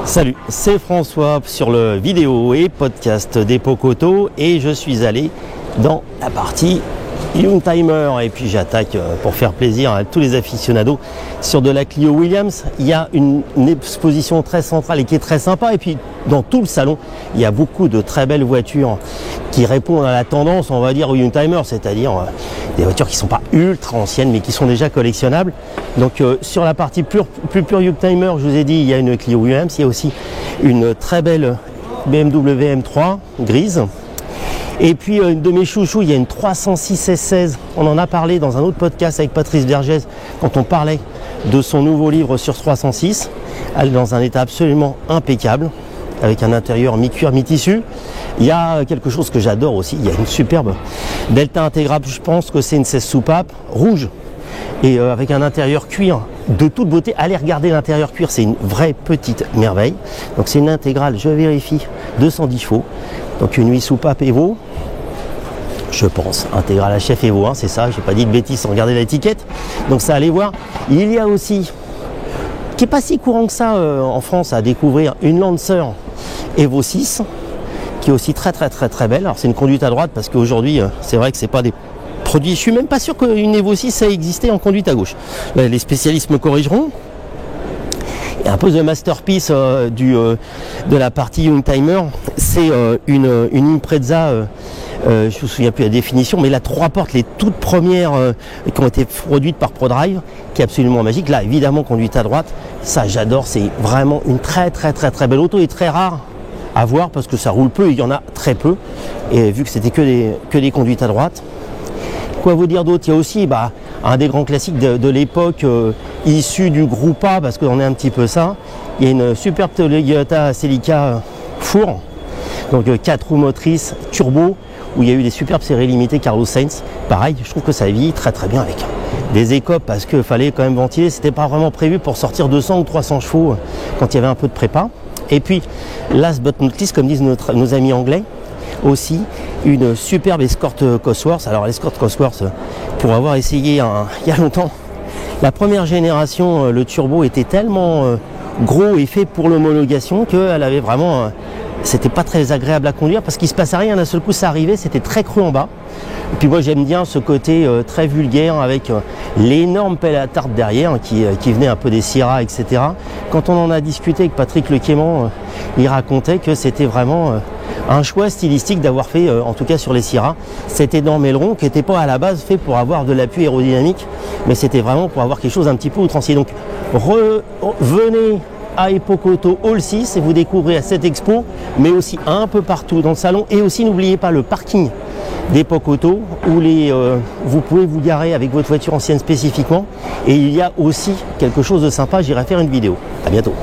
Salut, c'est François sur le vidéo et podcast d'Epoch Auto et je suis allé dans la partie Youngtimer et puis j'attaque pour faire plaisir à tous les aficionados sur de la Clio Williams. Il y a une exposition très centrale et qui est très sympa, et puis dans tout le salon il y a beaucoup de très belles voitures qui répondent à la tendance, on va dire, au Youngtimer, c'est-à-dire des voitures qui ne sont pas ultra anciennes mais qui sont déjà collectionnables. Donc sur la partie plus pure Youngtimer, je vous ai dit, il y a une Clio Williams, il y a aussi une très belle BMW M3 grise. Et puis une de mes chouchous, il y a une 306 S16, on en a parlé dans un autre podcast avec Patrice Vergès quand on parlait de son nouveau livre sur 306. Elle est dans un état absolument impeccable, avec un intérieur mi-cuir, mi-tissu. Il y a quelque chose que j'adore aussi, il y a une superbe Delta intégrable, je pense que c'est une 16 soupape rouge, et avec un intérieur cuir de toute beauté. Allez regarder l'intérieur cuir, c'est une vraie petite merveille. Donc c'est une intégrale, je vérifie, 210 chevaux. Donc une 8 soupape Evo, je pense, intégrale à chef Evo, hein, c'est ça, j'ai pas dit de bêtises sans regarder l'étiquette. Donc ça, allez voir. Il y a aussi, qui est pas si courant que ça en France à découvrir, une Lancer Evo 6, qui est aussi très belle. Alors c'est une conduite à droite parce qu'aujourd'hui c'est vrai que c'est pas des produits, je suis même pas sûr qu'une Evo 6 ait existé en conduite à gauche. Les spécialistes me corrigeront. Et un peu the masterpiece de la partie Youngtimer, c'est une Impreza, je ne me souviens plus la définition, mais la 3 portes, les toutes premières qui ont été produites par ProDrive, qui est absolument magique. Là, évidemment, conduite à droite, ça j'adore, c'est vraiment une très belle auto, et très rare à voir parce que ça roule peu, il y en a très peu, et vu que c'était que des conduites à droite. Quoi vous dire d'autre? Il y a aussi un des grands classiques de l'époque issu du groupe A, parce qu'on est un petit peu ça. Il y a une superbe Toyota Celica four, donc 4 roues motrices turbo, où il y a eu des superbes séries limitées Carlos Sainz. Pareil, je trouve que ça vieillit très bien avec des écopes, parce qu'il fallait quand même ventiler. C'était pas vraiment prévu pour sortir 200 ou 300 chevaux quand il y avait un peu de prépa. Et puis, last but not least, comme disent nos amis anglais, aussi une superbe Escort Cosworth. Alors l'Escort Cosworth, pour avoir essayé il y a longtemps, la première génération, le turbo était tellement gros et fait pour l'homologation qu'elle avait vraiment, c'était pas très agréable à conduire parce qu'il se passait rien, d'un seul coup ça arrivait, c'était très cru en bas. Et puis moi j'aime bien ce côté très vulgaire avec l'énorme pelle à tarte derrière qui venait un peu des Sierra, etc. Quand on en a discuté avec Patrick Lequément, il racontait que c'était vraiment un choix stylistique d'avoir fait, en tout cas sur les Sierra, cet énorme aileron qui n'était pas à la base fait pour avoir de l'appui aérodynamique, mais c'était vraiment pour avoir quelque chose un petit peu outrancier. Donc revenez à Epoch Auto Hall 6 et vous découvrez cette expo, mais aussi un peu partout dans le salon. Et aussi n'oubliez pas le parking d'Epoch Auto où vous pouvez vous garer avec votre voiture ancienne spécifiquement. Et il y a aussi quelque chose de sympa, j'irai faire une vidéo. À bientôt.